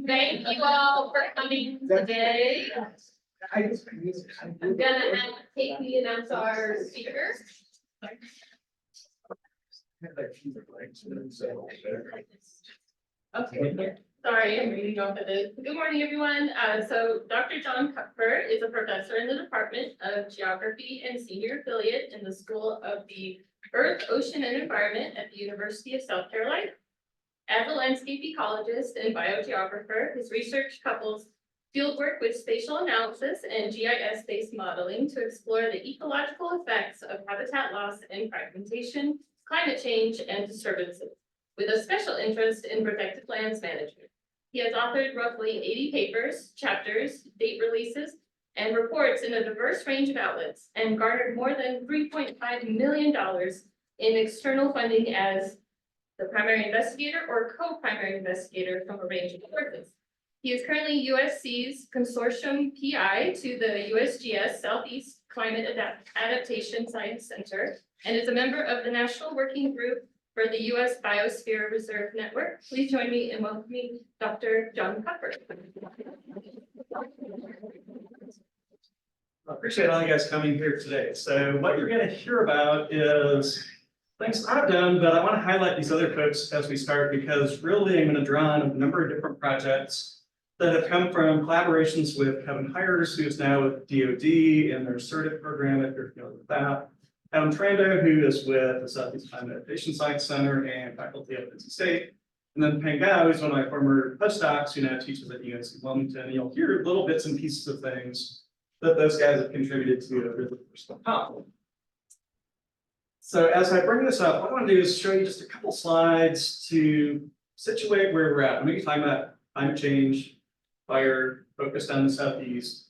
Thank you all for coming today. I'm gonna have Katie announce our speaker. Okay, sorry, I'm reading off of it. Good morning, everyone. So Dr. John Kupfer is a professor in the Department of Geography and senior affiliate in the School of the Earth, Ocean, and Environment at the University of South Carolina. As a landscape ecologist and biogeographer, his research couples fieldwork with spatial analysis and GIS-based modeling to explore the ecological effects of habitat loss and fragmentation, climate change, and disturbances, with a special interest in protected lands management. He has authored roughly 80 papers, chapters, date releases, and reports in a diverse range of outlets, and garnered more than $3.5 million in external funding as the primary investigator or co-primary investigator from a range of sources. He is currently USC's consortium PI to the USGS Southeast Climate Adaptation Science Center and is a member of the National Working Group for the U.S. Biosphere Reserve Network. Please join me in welcoming Dr. John Kupfer. I appreciate all you guys coming here today. So what you're going to hear about is things I've done, but I want to highlight these other folks as we start because really I'm going to draw on a number of different projects that have come from collaborations with Kevin Hires, who is now with DOD in their CERTIT program, if you're familiar with that. Adam Trando, who is with the Southeast Climate Adaptation Science Center and faculty at NC State. And then Peng Gao, who's one of my former postdocs, who now teaches at UNC Wilmington. And you'll hear little bits and pieces of things that those guys have contributed to over the course of the talk. So as I bring this up, what I want to do is show you just a couple slides to situate where we're at. I'm going to be talking about climate change, fire, focused on the Southeast.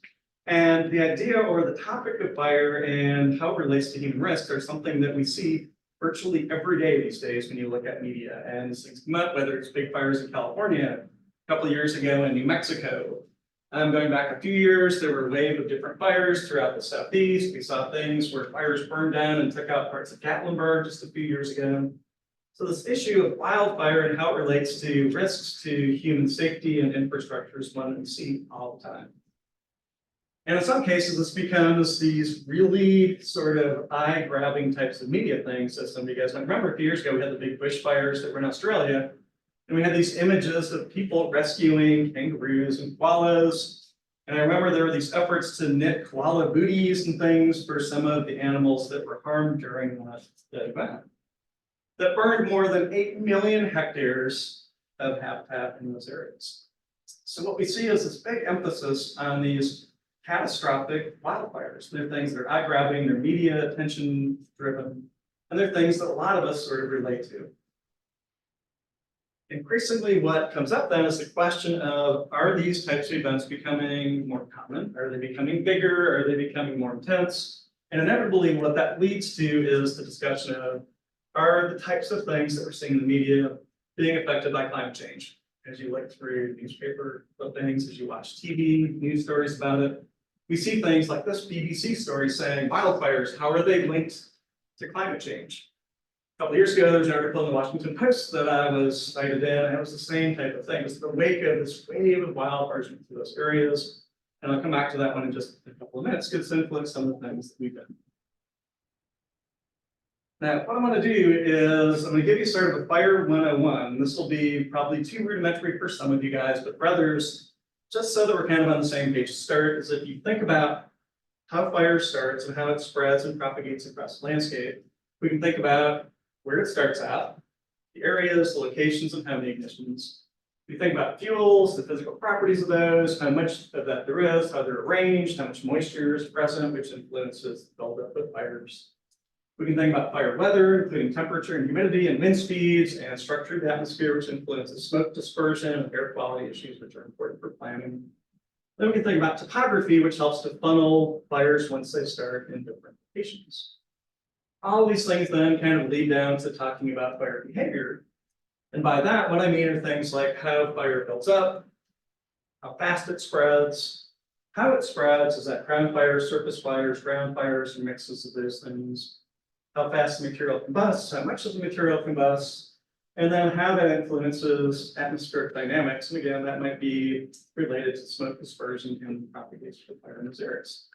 And the idea or the topic of fire and how it relates to human risks are something that we see virtually every day these days when you look at media. And these things come up, whether it's big fires in California, a couple of years ago in New Mexico. Going back a few years, there were a wave of different fires throughout the Southeast. We saw things where fires burned down and took out parts of Gatlinburg just a few years ago. So this issue of wildfire and how it relates to risks to human safety and infrastructure is one that we see all the time. And in some cases, this becomes these really sort of eye-grabbing types of media things. As some of you guys might remember, a few years ago, we had the big bushfires that were in Australia. And we had these images of people rescuing kangaroos and koalas. And I remember there were these efforts to knit koala booties and things for some of the animals that were harmed during that event. That burned more than 8 million hectares of habitat in those areas. So what we see is this big emphasis on these catastrophic wildfires. They're things that are eye-grabbing, they're media attention-driven, and they're things that a lot of us sort of relate to. Increasingly, what comes up then is the question of, are these types of events becoming more common? Are they becoming bigger? Are they becoming more intense? And inevitably, what that leads to is the discussion of, are the types of things that we're seeing in the media being affected by climate change? As you look through newspaper things, as you watch TV, news stories about it, we see things like this BBC story saying, wildfires, how are they linked to climate change? A couple of years ago, there was an article in the Washington Post that I was cited in, and it was the same type of thing. It was the wake of this wave of wildfires into those areas. And I'll come back to that one in just a couple of minutes, because it's influenced some of the things that we've done. Now, what I'm going to do is I'm going to give you sort of a fire 101. This will be probably too rudimentary for some of you guys, but for others, just so that we're kind of on the same page to start, is if you think about how fire starts and how it spreads and propagates across the landscape, we can think about where it starts out, the areas, the locations of how many ignitions. We think about fuels, the physical properties of those, how much of that there is, how they're arranged, how much moisture is present, which influences the buildup of fires. We can think about fire weather, including temperature and humidity and wind speeds and structure of the atmosphere, which influences smoke dispersion and air quality issues, which are important for planning. Then we can think about topography, which helps to funnel fires once they start in different locations. All these things then kind of lead down to talking about fire behavior. And by that, what I mean are things like how fire builds up, how fast it spreads, how it spreads, is that ground fires, surface fires, ground fires, and mixes of those things, how fast the material combusts, how much of the material combusts, and then how that influences atmospheric dynamics. And again, that might be related to smoke dispersion and propagation of fire in those areas.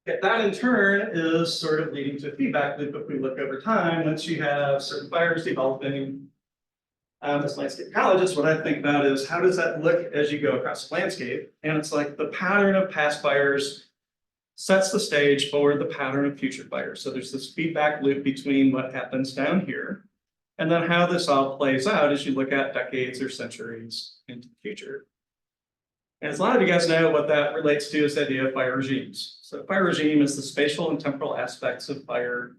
Yeah, that in turn is sort of leading to a feedback loop if we look over time. Once you have certain fires developing, as landscape ecologist, what I think about is how does that look as you go across the landscape? And it's like the pattern of past fires sets the stage for the pattern of future fires. So there's this feedback loop between what happens down here and then how this all plays out as you look at decades or centuries into the future. And as a lot of you guys know, what that relates to is the idea of fire regimes. So fire regime is the spatial and temporal aspects of fire.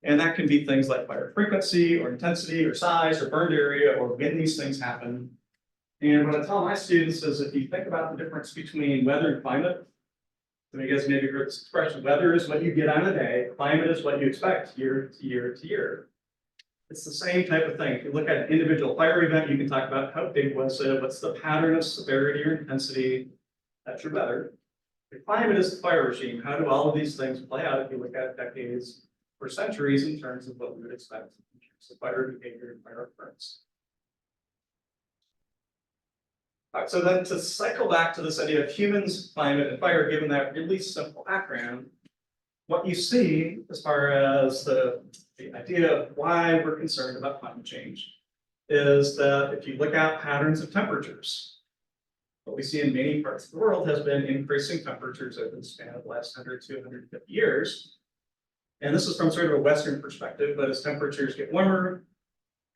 And that can be things like fire frequency or intensity or size or burned area or when these things happen. And what I tell my students is if you think about the difference between weather and climate, so you guys maybe heard this expression, weather is what you get on a day, climate is what you expect year to year to year. It's the same type of thing. If you look at an individual fire event, you can talk about how big was it, what's the pattern of severity or intensity, that's your weather. The climate is the fire regime. How do all of these things play out if you look at decades or centuries in terms of what we would expect in terms of fire behavior and fire occurrence? All right, so then to cycle back to this idea of humans, climate, and fire, given that really simple background, what you see as far as the idea of why we're concerned about climate change is that if you look at patterns of temperatures, what we see in many parts of the world has been increasing temperatures over the span of the last 100 to 150 years. And this is from sort of a Western perspective, but as temperatures get warmer,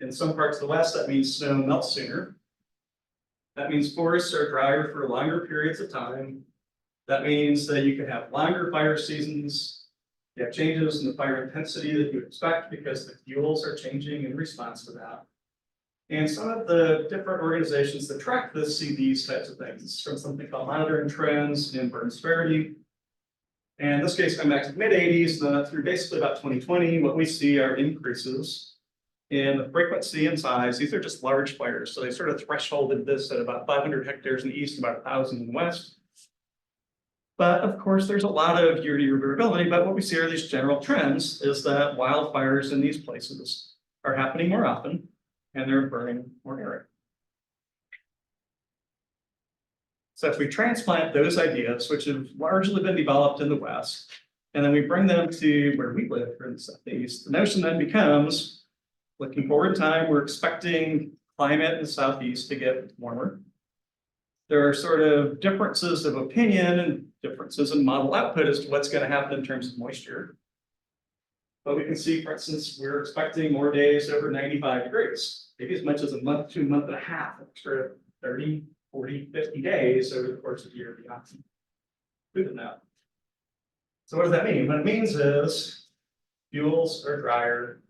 in some parts of the West, that means snow melts sooner. That means forests are drier for longer periods of time. That means that you can have longer fire seasons. You have changes in the fire intensity that you expect because the fuels are changing in response to that. And some of the different organizations that track this see these types of things. This is from something called Monitoring Trends in Burn Severity. And in this case, going back to the mid-'80s, through basically about 2020, what we see are increases in the frequency and size. These are just large fires. So they sort of thresholded this at about 500 hectares in the east, about 1,000 in the west. But of course, there's a lot of year-to-year variability, but what we see are these general trends is that wildfires in these places are happening more often and they're burning more area. So if we transplant those ideas, which have largely been developed in the West, and then we bring them to where we live here in the Southeast, the notion then becomes, looking forward in time, we're expecting climate in the Southeast to get warmer. There are sort of differences of opinion and differences in model output as to what's going to happen in terms of moisture. But we can see, for instance, we're expecting more days over 95 degrees, maybe as much as a month to a month and a half, sort of 30, 40, 50 days over the course of the year beyond. Who did that? So what does that mean? What it means is fuels are drier,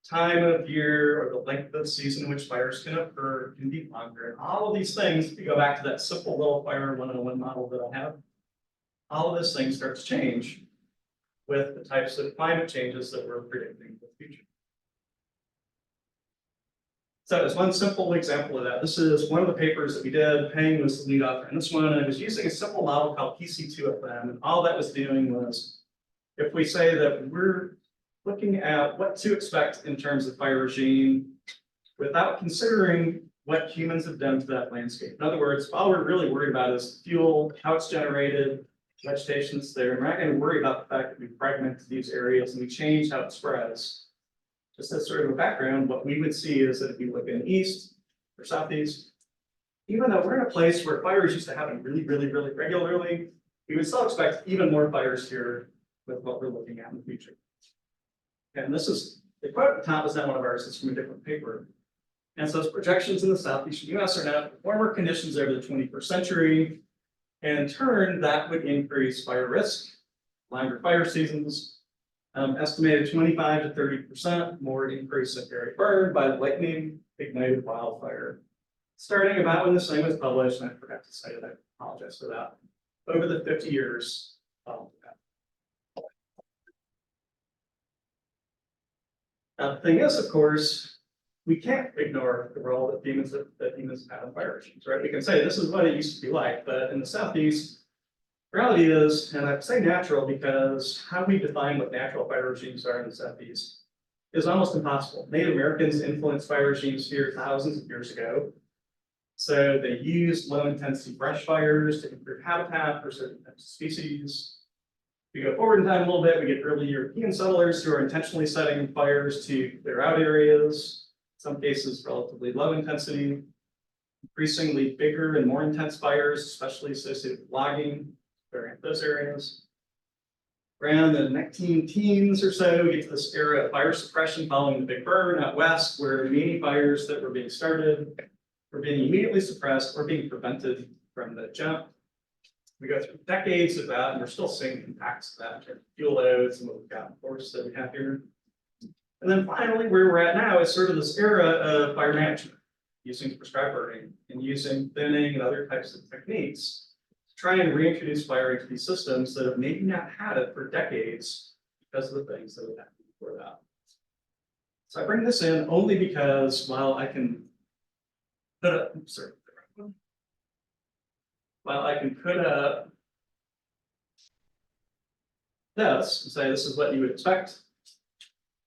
time of year or the length of the season in which fires can occur can be longer. And all of these things, if you go back to that simple little fire 101 model that I have, all of this thing starts to change with the types of climate changes that we're predicting in the future. So as one simple example of that, this is one of the papers that we did. Peng was the lead author in this one, and I was using a simple model called PC2FM, and all that was doing was, if we say that we're looking at what to expect in terms of fire regime without considering what humans have done to that landscape. In other words, all we're really worried about is fuel, how it's generated, vegetation that's there. And we're not going to worry about the fact that we fragment these areas and we change how it spreads. Just as sort of a background, what we would see is that if you look in the east or southeast, even though we're in a place where fires used to happen really, really, really regularly, we would still expect even more fires here with what we're looking at in the future. And this is, the quote at the top is not one of ours, it's from a different paper. And so projections in the southeastern US are now warmer conditions over the 21st century. And in turn, that would increase fire risk, longer fire seasons, estimated 25 to 30% more increase in area burned by lightning ignited wildfire. Starting about when this thing was published, and I forgot to say it, I apologize for that, over the 50 years following that. Now, the thing is, of course, we can't ignore the role that humans have had in fire regimes, right? We can say this is what it used to be like, but in the Southeast, the reality is, and I say natural because how we define what natural fire regimes are in the Southeast is almost impossible. Native Americans influenced fire regimes here thousands of years ago. So they used low intensity brush fires to improve habitat for certain types of species. We go forward in time a little bit, we get early European settlers who are intentionally setting fires to clear out areas, in some cases relatively low intensity, increasingly bigger and more intense fires, especially associated with logging, clearing those areas. Around the 19-teens or so, we get to this era of fire suppression following the big burn out west, where many fires that were being started were being immediately suppressed or being prevented from the jump. We go through decades of that, and we're still seeing impacts of that in terms of fuel loads and what we've got in force that we have here. And then finally, where we're at now is sort of this era of fire management, using prescribed burning and using thinning and other types of techniques to try and reintroduce fire into these systems that have maybe not had it for decades because of the things that have happened before that. So I bring this in only because while I can put up, while I can put up this and say this is what you would expect,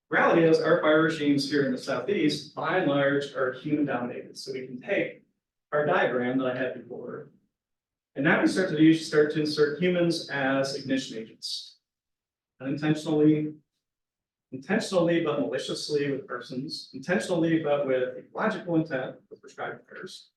reality is our fire regimes here in the Southeast, by and large, are human dominated. So we can take our diagram that I had before, and now we start to insert humans as ignition agents, unintentionally, intentionally but maliciously with persons, intentionally but with logical intent with prescribed fires.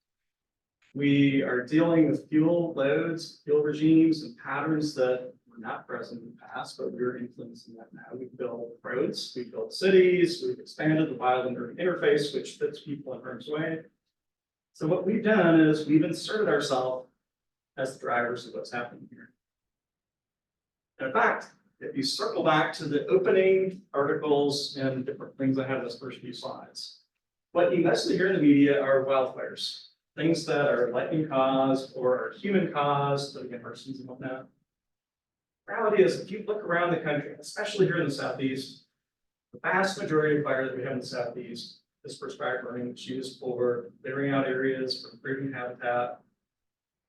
We are dealing with fuel loads, fuel regimes, and patterns that were not present in the past, but we're influencing that now. We've built roads, we've built cities, we've expanded the wild and urban interface, which fits people in harm's way. So what we've done is we've inserted ourselves as the drivers of what's happening here. And in fact, if you circle back to the opening articles and different things I had in those first few slides, what you mostly hear in the media are wildfires, things that are lightning caused or are human caused, like persons and whatnot. The reality is, if you look around the country, especially here in the Southeast, the vast majority of fire that we have in the Southeast is prescribed burning, which is used for clearing out areas, for improving habitat,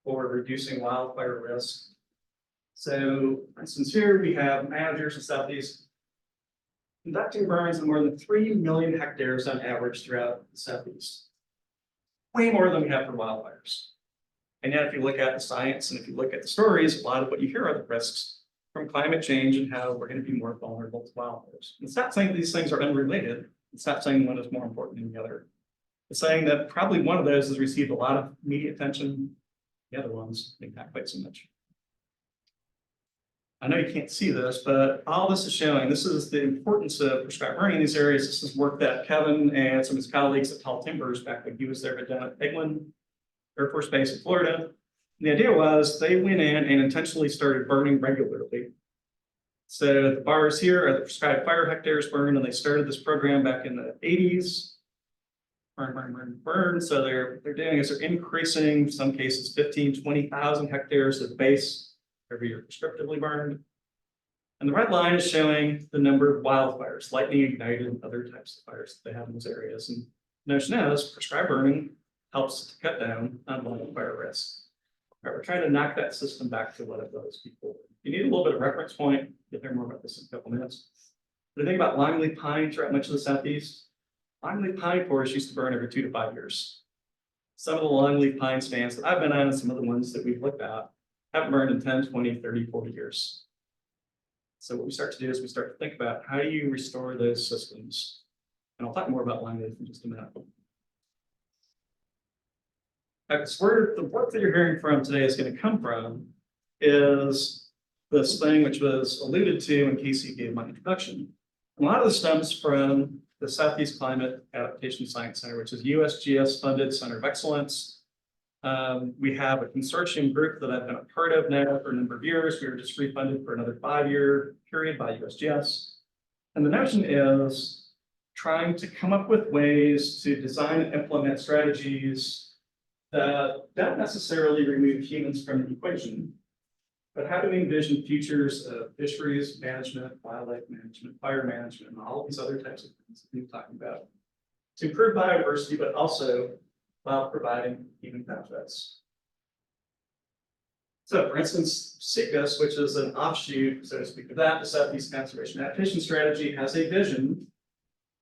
for reducing wildfire risk. So, for instance, here we have managers in the Southeast conducting burns of more than 3 million hectares on average throughout the Southeast. Way more than we have for wildfires. And yet, if you look at the science and if you look at the stories, a lot of what you hear are the risks from climate change and how we're going to be more vulnerable to wildfires. It's not saying these things are unrelated. It's not saying one is more important than the other. It's saying that probably one of those has received a lot of media attention. The other ones, maybe not quite so much. I know you can't see this, but all this is showing, this is the importance of prescribed burning in these areas. This is work that Kevin and some of his colleagues at Tall Timbers, back when he was there, had done at Eglin Air Force Base in Florida. And the idea was they went in and intentionally started burning regularly. So the bars here are the prescribed fire hectares burned, and they started this program back in the 80s. Burn, burn, burn, burn. So they're doing is they're increasing, in some cases, 15, 20,000 hectares at the base every year prescriptively burned. And the red line is showing the number of wildfires, lightning ignited, and other types of fires that they have in those areas. And the notion is prescribed burning helps to cut down on wildfire risk. All right, we're trying to knock that system back to what it was before. You need a little bit of reference point. You'll hear more about this in a couple minutes. But the thing about longleaf pine throughout much of the Southeast, longleaf pine forests used to burn every 2 to 5 years. Some of the longleaf pine stands that I've been on and some of the ones that we've looked at haven't burned in 10, 20, 30, 40 years. So what we start to do is we start to think about how do you restore those systems? And I'll talk more about longleaf in just a minute. So where the work that you're hearing from today is going to come from is this thing which was alluded to when Casey gave my introduction. A lot of this stems from the Southeast Climate Adaptation Science Center, which is USGS funded Center of Excellence. We have a consortium group that I've been a part of now for a number of years. We were just refunded for another 5-year period by USGS. And the notion is trying to come up with ways to design and implement strategies that don't necessarily remove humans from the equation, but how do we envision futures of fisheries management, wildlife management, fire management, and all of these other types of things that we've talking about to improve biodiversity, but also while providing human benefits. So for instance, SIGCOS, which is an offshoot, so to speak, of that, the Southeast Conservation Adaptation Strategy, has a vision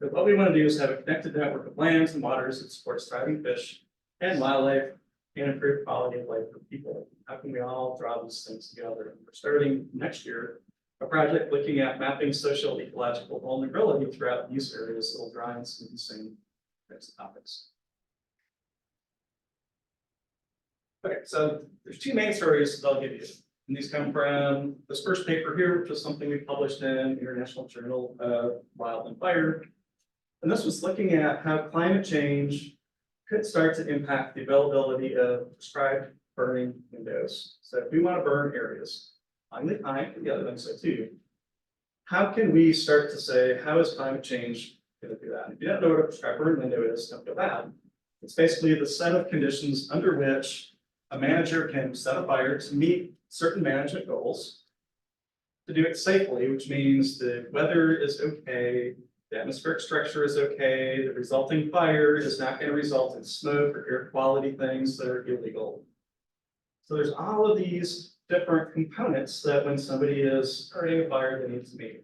But what we want to do is have a connected network of lands and waters that supports thriving fish and wildlife and improve quality of life for people. How can we all draw these things together? We're starting next year a project looking at mapping social ecological vulnerability throughout these areas that will draw in some of the same types of topics. Okay, so there's two main stories that I'll give you. And these come from this first paper here, which is something we published in International Journal of Wildland Fire. And this was looking at how climate change could start to impact the availability of prescribed burning windows. So if we want to burn areas, I'm the pine, and the other ones so too. How can we start to say, how is climate change going to do that? If you don't know what a prescribed burn window is, don't feel bad. It's basically the set of conditions under which a manager can set a fire to meet certain management goals, to do it safely, which means the weather is okay, the atmospheric structure is okay, the resulting fire is not going to result in smoke or air quality things that are illegal. So there's all of these different components that when somebody is starting a fire, they need to meet.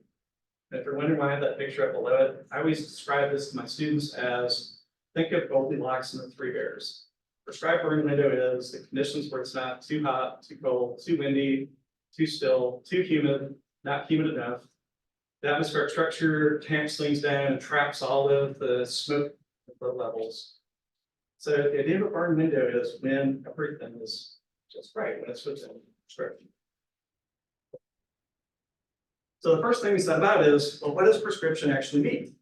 And if you're wondering why I have that picture up below it, I always describe this to my students as, think of Goldilocks and the three bears. Prescribed burn window is the conditions where it's not too hot, too cold, too windy, too still, too humid, not humid enough. The atmospheric structure tamps things down and traps all of the smoke at low levels. So the idea of a burn window is when everything is just right, when it's within prescription. So the first thing we set about is, well, what does prescription actually mean?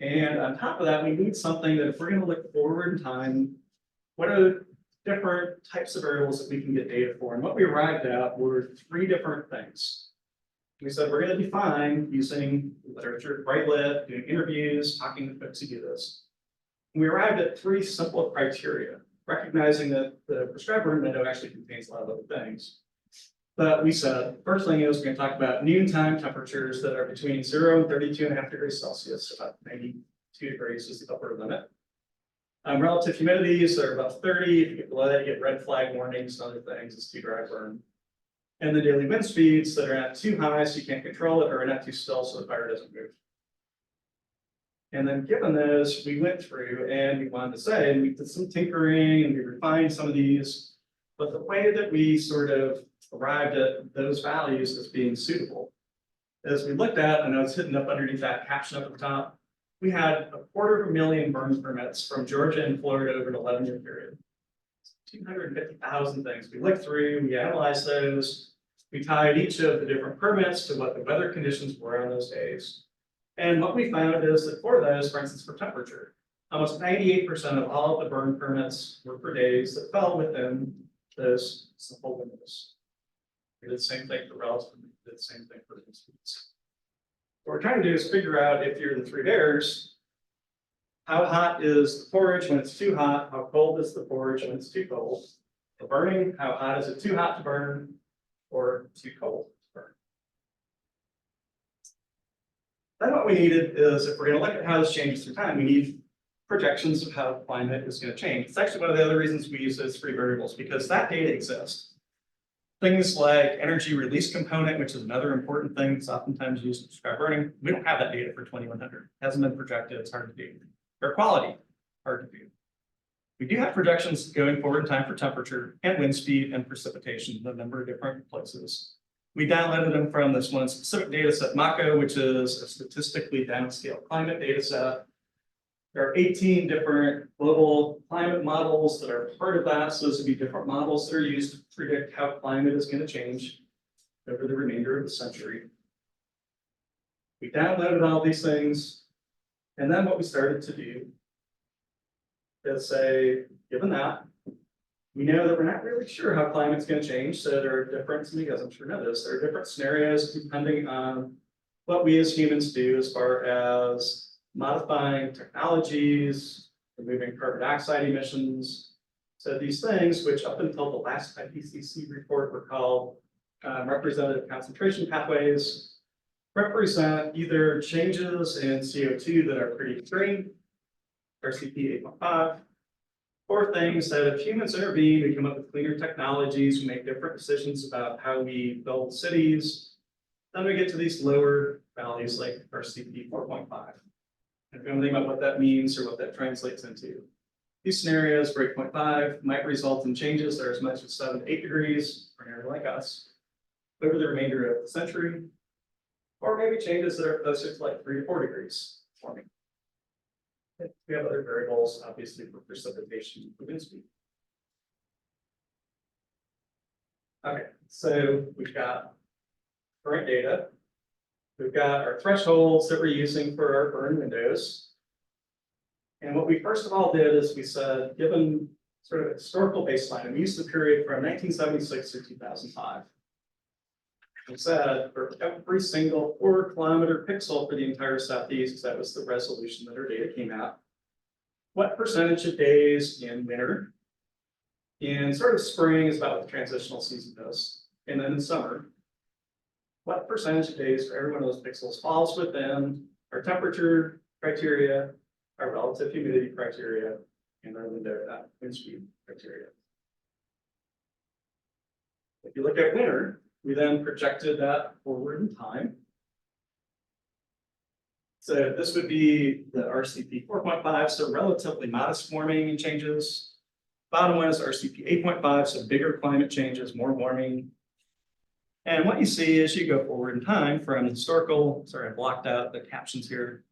And on top of that, we need something that if we're going to look forward in time, what are different types of variables that we can get data for? And what we arrived at were three different things. We said we're going to define using literature, bright lit, doing interviews, talking to folks who do this. And we arrived at three simple criteria, recognizing that the prescribed burn window actually contains a lot of other things. But we said, first thing is we're going to talk about noontime temperatures that are between 0 and 32.5 degrees Celsius, about 92 degrees is the upper limit. Relative humidities are about 30. If you get below that, you get red flag warnings and other things. It's too dry burn. And the daily wind speeds that are not too high, so you can't control it, or are not too still, so the fire doesn't move. And then given those, we went through and we wanted to say, and we did some tinkering and we refined some of these, but the way that we sort of arrived at those values as being suitable. As we looked at, and I was hidden up underneath that caption up at the top, we had 250,000 burn permits from Georgia and Florida over an 11-year period. 250,000 things. We looked through, we analyzed those, we tied each of the different permits to what the weather conditions were on those days. And what we found is that for those, for instance, for temperature, almost 98% of all of the burn permits were for days that fell within those simple windows. We did the same thing for relative, we did the same thing for wind speeds. What we're trying to do is figure out if you're the three bears, how hot is the forage when it's too hot? How cold is the forage when it's too cold? For burning, how hot is it too hot to burn or too cold to burn? Then what we needed is, if we're going to look at how this changes through time, we need projections of how climate is going to change. It's actually one of the other reasons we use those three variables, because that data exists. Things like energy release component, which is another important thing that's oftentimes used to describe burning. We don't have that data for 2100. It hasn't been projected, it's hard to do. Air quality, hard to do. We do have projections going forward in time for temperature and wind speed and precipitation in a number of different places. We downloaded them from this one specific data set, MACO, which is a statistically downscale climate data set. There are 18 different global climate models that are part of that. So those would be different models that are used to predict how climate is going to change over the remainder of the century. We downloaded all these things. And then what we started to do is say, given that, we know that we're not really sure how climate's going to change. So there are different, you guys I'm sure know this, there are different scenarios depending on what we as humans do as far as modifying technologies, removing carbon dioxide emissions. So these things, which up until the last IPCC report were called representative concentration pathways, represent either changes in CO2 that are pretty extreme, RCP 8.5, or things that if humans intervene, we come up with cleaner technologies, we make different decisions about how we build cities, then we get to these lower values like RCP 4.5. And if you want to think about what that means or what that translates into, these scenarios for 8.5 might result in changes that are as much as 7 to 8 degrees for an area like us over the remainder of the century, or maybe changes that are closer to like 3 to 4 degrees warming. We have other variables, obviously, for precipitation and wind speed. Okay, so we've got current data. We've got our thresholds that we're using for our burn windows. And what we first of all did is we said, given sort of historical baseline, and we used the period from 1976 to 2005. We said for every single 4-kilometer pixel for the entire Southeast, because that was the resolution that our data came out, what percentage of days in winter, in sort of spring is about what the transitional season does, and then in summer, what percentage of days for every one of those pixels falls within our temperature criteria, our relative humidity criteria, and our wind speed criteria. If you look at winter, we then projected that forward in time. So this would be the RCP 4.5, so relatively modest warming changes. Bottom one is RCP 8.5, so bigger climate changes, more warming. And what you see as you go forward in time from historical, sorry, I blocked out the captions here.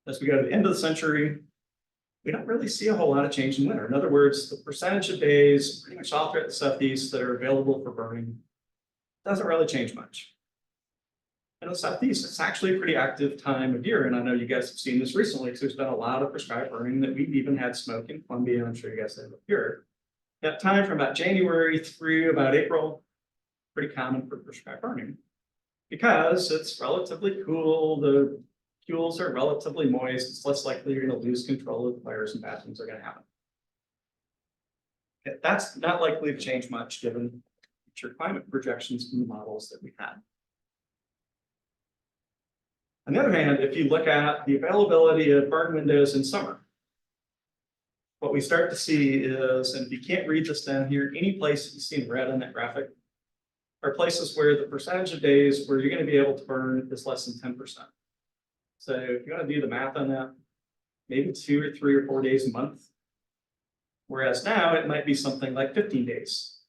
As we go to the end of the century, we don't really see a whole lot of change in winter. In other words, the percentage of days pretty much all throughout the Southeast that are available for burning doesn't really change much. In the Southeast, it's actually a pretty active time of year. And I know you guys have seen this recently because there's been a lot of prescribed burning that we've even had smoke in Columbia. I'm sure you guys have here. That time from about January through about April, pretty common for prescribed burning because it's relatively cool. The fuels are relatively moist. It's less likely you're going to lose control of the fires and bad things are going to happen. Okay, that's not likely to change much given future climate projections from the models that we had. On the other hand, if you look at the availability of burn windows in summer, what we start to see is, and if you can't read this down here, any place that you see in red on that graphic are places where the percentage of days where you're going to be able to burn is less than 10%. So if you want to do the math on that, maybe 2 or 3 or 4 days a month. Whereas now it might be something like 15 days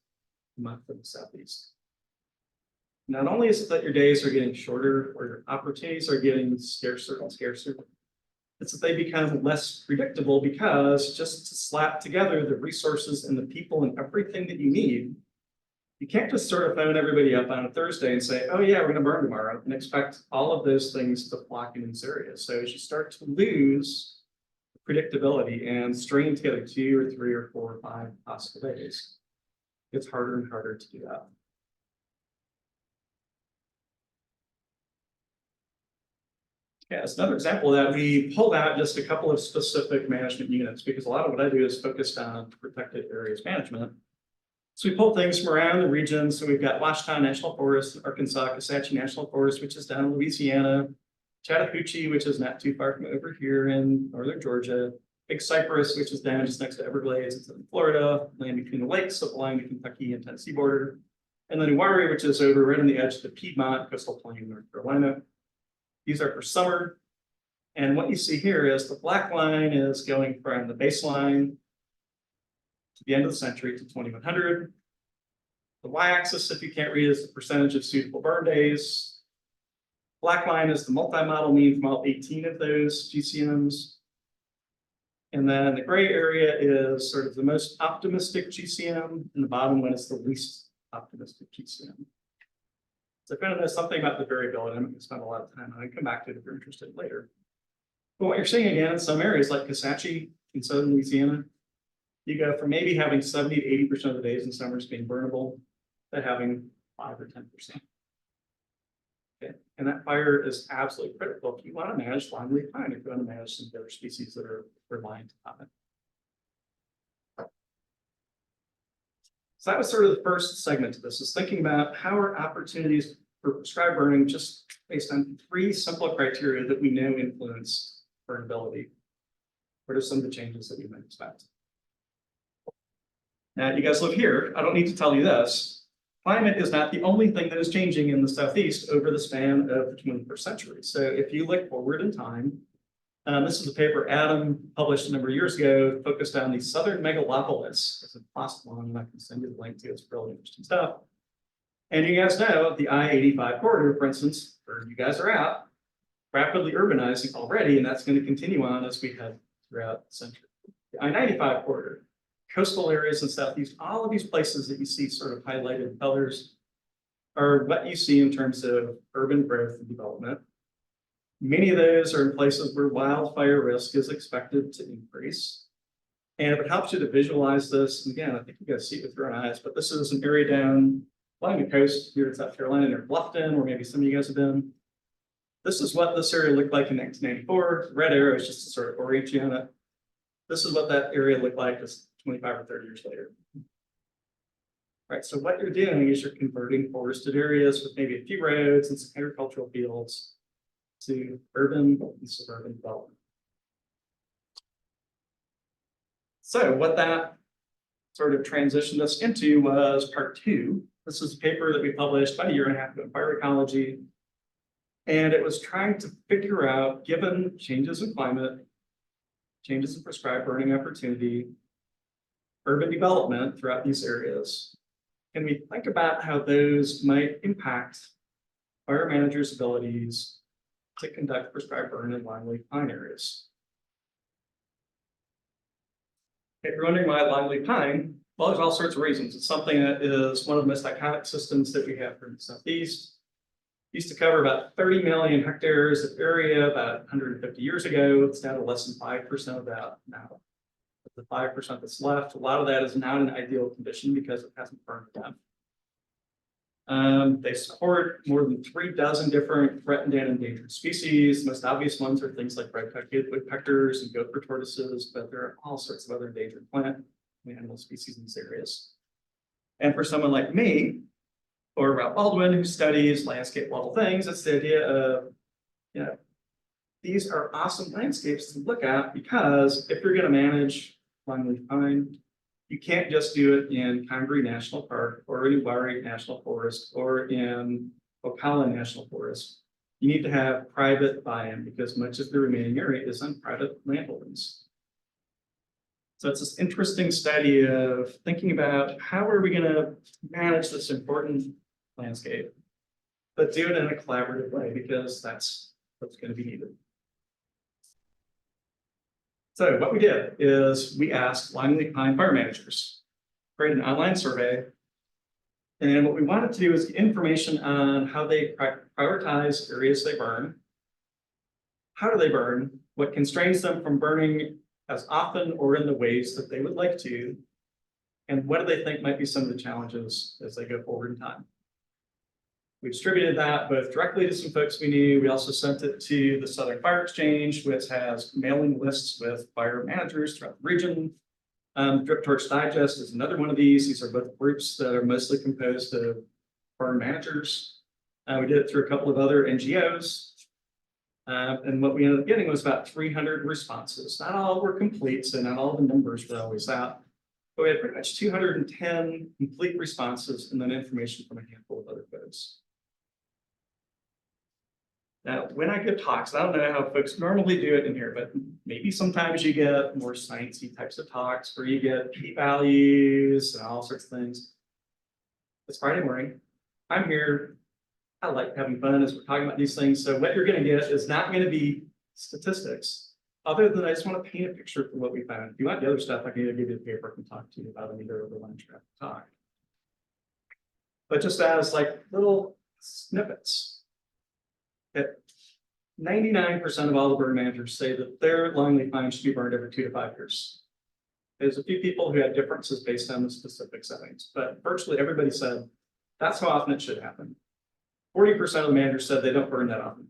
a month in the Southeast. Not only is it that your days are getting shorter or your opportunities are getting scarcer and scarcer, it's that they become less predictable because just to slap together the resources and the people and everything that you need, you can't just sort of phone everybody up on a Thursday and say, oh yeah, we're going to burn tomorrow and expect all of those things to flock in these areas. So as you start to lose predictability and string together 2 or 3 or 4 or 5 possible days, it's harder and harder to do that. Yeah, it's another example of that. We pulled out just a couple of specific management units because a lot of what I do is focused on protected areas management. So we pull things from around the region. So we've got Washita National Forest, Arkansas, Kisatchie National Forest, which is down in Louisiana, Chattahoochee, which is not too far from over here in northern Georgia, Big Cypress, which is down just next to Everglades, it's in Florida, land between the lakes, so along the Kentucky and Tennessee border, and then Uwharrie, which is over right on the edge of the Piedmont coastal plain, North Carolina. These are for summer. And what you see here is the black line is going from the baseline to the end of the century to 2100. The y-axis, if you can't read, is the percentage of suitable burn days. Black line is the multi-model mean from all 18 of those GCMs. And then the gray area is sort of the most optimistic GCM, and the bottom one is the least optimistic GCM. So if you want to know something about the variability, I'm going to spend a lot of time, and I can come back to it if you're interested later. But what you're seeing again in some areas like Kisatchie in southern Louisiana, you go from maybe having 70 to 80% of the days in summers being burnable to having 5 or 10%. Okay, and that fire is absolutely critical if you want to manage long-leaf pine, if you want to manage some other species that are reliant on it. So that was sort of the first segment of this, is thinking about how are opportunities for prescribed burning just based on 3 simple criteria that we know influence burnability. What are some of the changes that we might expect? Now, you guys live here. I don't need to tell you this. climate is not the only thing that is changing in the Southeast over the span of the 21st century. So if you look forward in time, this is a paper Adam published a number of years ago, focused on the southern megalopolis. It's a plastic one, and I can send you the link to it. It's really interesting stuff. And you guys know the I-85 corridor, for instance, where you guys are at, rapidly urbanizing already, and that's going to continue on as we head throughout the century. The I-95 corridor, coastal areas in Southeast, all of these places that you see sort of highlighted in colors are what you see in terms of urban growth and development. Many of those are in places where wildfire risk is expected to increase. And if it helps you to visualize this, and again, I think you guys see it with your own eyes, but this is an area down along the coast here in South Carolina near Bluffton, where maybe some of you guys have been. This is what this area looked like in 1994. Red arrow is just to sort of orient you on it. This is what that area looked like just 25 or 30 years later. Right, so what you're doing is you're converting forested areas with maybe a few roads and some agricultural fields to urban and suburban development. So what that sort of transitioned us into was part 2. This is a paper that we published about a year and a half ago in Fire Ecology. And it was trying to figure out, given changes in climate, changes in prescribed burning opportunity, urban development throughout these areas, can we think about how those might impact fire managers' abilities to conduct prescribed burn in longleaf pine areas? If you're wondering why longleaf pine, well, there's all sorts of reasons. It's something that is one of the most iconic systems that we have here in the Southeast. Used to cover about 30 million hectares of area about 150 years ago. It's down to less than 5% of that now. The 5% that's left, a lot of that is not in ideal condition because it hasn't burned yet. They support more than 36 different threatened and endangered species. The most obvious ones are things like red-headed woodpeckers and gopher tortoises, but there are all sorts of other endangered plant and animal species in these areas. And for someone like me, or Ralph Baldwin, who studies landscape level things, it's the idea of, these are awesome landscapes to look at, because if you're going to manage longleaf pine, you can't just do it in Congaree National Park or in Uwharrie National Forest or in Ocala National Forest. You need to have private buy-in because much of the remaining area is on private landholdings. So it's this interesting study of thinking about how are we going to manage this important landscape, but do it in a collaborative way because that's what's going to be needed. So what we did is we asked longleaf pine fire managers, create an online survey. And what we wanted to do is get information on how they prioritize areas they burn. How do they burn? What constrains them from burning as often or in the ways that they would like to? And what do they think might be some of the challenges as they go forward in time? We distributed that both directly to some folks we knew. We also sent it to the Southern Fire Exchange, which has mailing lists with fire managers throughout the region. Drip Torch Digest is another one of these. These are both groups that are mostly composed of burn managers. We did it through a couple of other NGOs. And what we ended up getting was about 300 responses. Not all were complete, so not all the numbers were always out. But we had pretty much 210 complete responses and then information from a handful of other folks. Now, when I give talks, I don't know how folks normally do it in here, but maybe sometimes you get more sciencey types of talks where you get p-values and all sorts of things. It's Friday morning. I'm here. I like having fun as we're talking about these things. So what you're going to get is not going to be statistics, other than I just want to paint a picture for what we found. If you want the other stuff, I can either give you the paper and talk to you about it either over lunch or after talk. But just as like little snippets. That 99% of all the burn managers say that their longleaf pine should be burned every 2 to 5 years. There's a few people who had differences based on the specific settings, but virtually everybody said that's how often it should happen. 40% of the managers said they don't burn that often.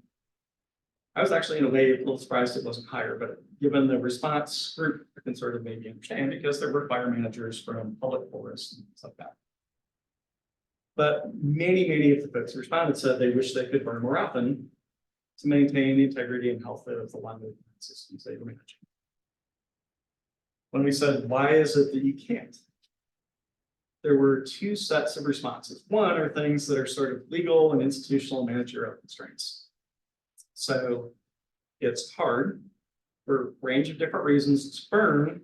I was actually in a way a little surprised it wasn't higher, but given the response group, I can sort of maybe understand because there were fire managers from public forests and stuff like that. But many of the folks who responded said they wish they could burn more often to maintain the integrity and health of the longleaf systems they were managing. When we said, why is it that you can't? there were two sets of responses. One are things that are sort of legal and institutional managerial constraints. So it's hard for a range of different reasons to burn.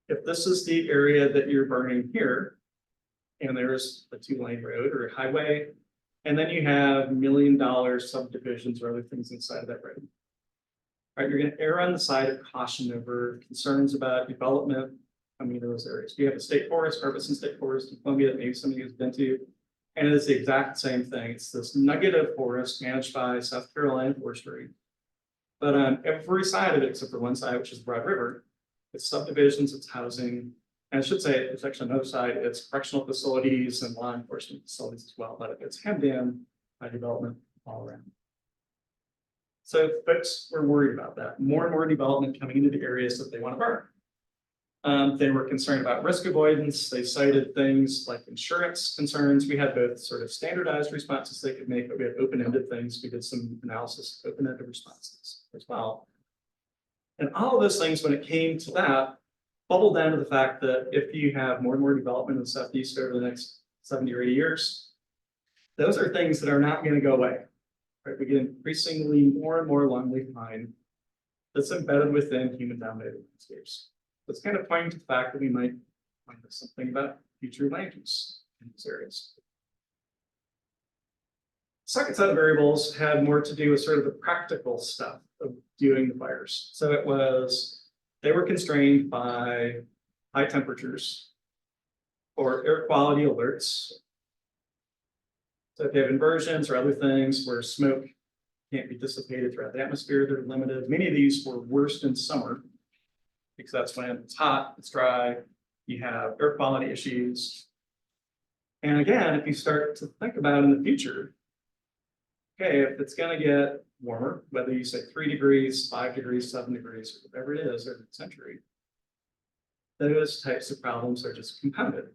If this is the area that you're burning here, and there's a 2-lane road or a highway, and then you have $1 million subdivisions or other things inside of that road. Right, you're gonna err on the side of caution over concerns about development coming into those areas. We have a state forest, Harbison State Forest in Columbia that maybe some of you have been to, and it is the exact same thing. It's this nugget of forest managed by South Carolina Forestry. But on every side of it, except for one side, which is Broad River, it's subdivisions, it's housing, and I should say there's actually another side, it's correctional facilities and law enforcement facilities as well, but it's hemmed in by development all around. So folks were worried about that. More and more development coming into the areas that they want to burn. They were concerned about risk avoidance. They cited things like insurance concerns. We had both sort of standardized responses they could make, but we had open-ended things. We did some analysis of open-ended responses as well. And all of those things, when it came to that, bubbled down to the fact that if you have more and more development in the Southeast over the next 70 or 80 years, those are things that are not going to go away. Right, we get increasingly more and more longleaf pine that's embedded within human-dominated landscapes. That's kind of pointing to the fact that we might find something about future land use in these areas. Second set of variables had more to do with sort of the practical stuff of doing the fires. So it was, they were constrained by high temperatures or air quality alerts. So if you have inversions or other things where smoke can't be dissipated throughout the atmosphere, they're limited. Many of these were worst in summer because that's when it's hot, it's dry, you have air quality issues. And again, if you start to think about in the future, okay, if it's going to get warmer, whether you say 3 degrees, 5 degrees, 7 degrees, or whatever it is over the century, those types of problems are just compounded.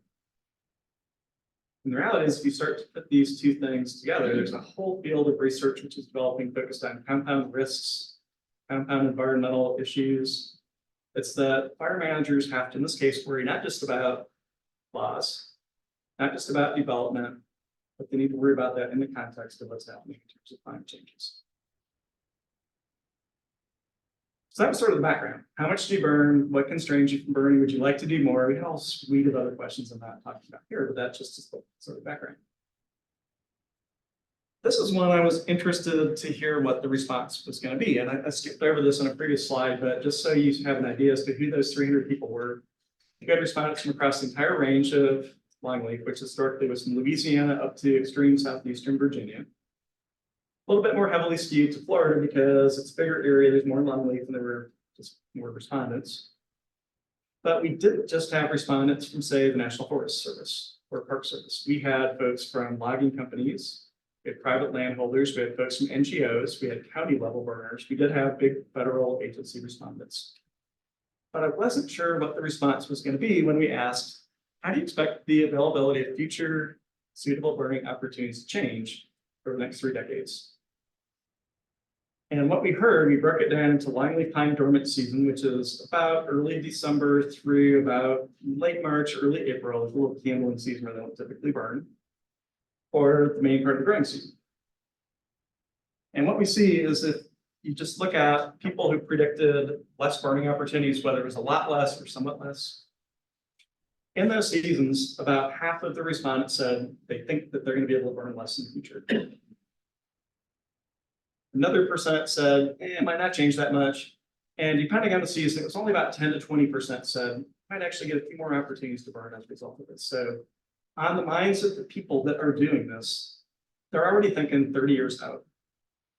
And the reality is, if you start to put these two things together, there's a whole field of research which is developing focused on compound risks, compound environmental issues. It's that fire managers have to, in this case, worry not just about laws, not just about development, but they need to worry about that in the context of what's happening in terms of climate changes. So that was sort of the background. How much do you burn? What constraints you from burning? Would you like to do more? We had a whole suite of other questions I'm not talking about here, but that's just a sort of background. This is one I was interested to hear what the response was going to be. And I skipped over this on a previous slide, but just so you have an idea as to who those 300 people were, you got respondents from across the entire range of longleaf, which historically was from Louisiana up to extreme southeastern Virginia. A little bit more heavily skewed to Florida because it's a bigger area, there's more longleaf and there were just more respondents. But we didn't just have respondents from, say, the National Forest Service or Park Service. We had folks from logging companies, we had private landholders, we had folks from NGOs, we had county level burners, we did have big federal agency respondents. But I wasn't sure what the response was going to be when we asked, how do you expect the availability of future suitable burning opportunities to change over the next 3 decades? And what we heard, we broke it down into longleaf pine dormant season, which is about early December through about late March, early April, is a little candling season where they don't typically burn, or the main part of the growing season. And what we see is if you just look at people who predicted less burning opportunities, whether it was a lot less or somewhat less, in those seasons, about half of the respondents said they think that they're going to be able to burn less in the future. Another percent said, it might not change that much. And depending on the season, it was only about 10 to 20% said, might actually get a few more opportunities to burn as a result of this. So on the minds of the people that are doing this, they're already thinking 30 years out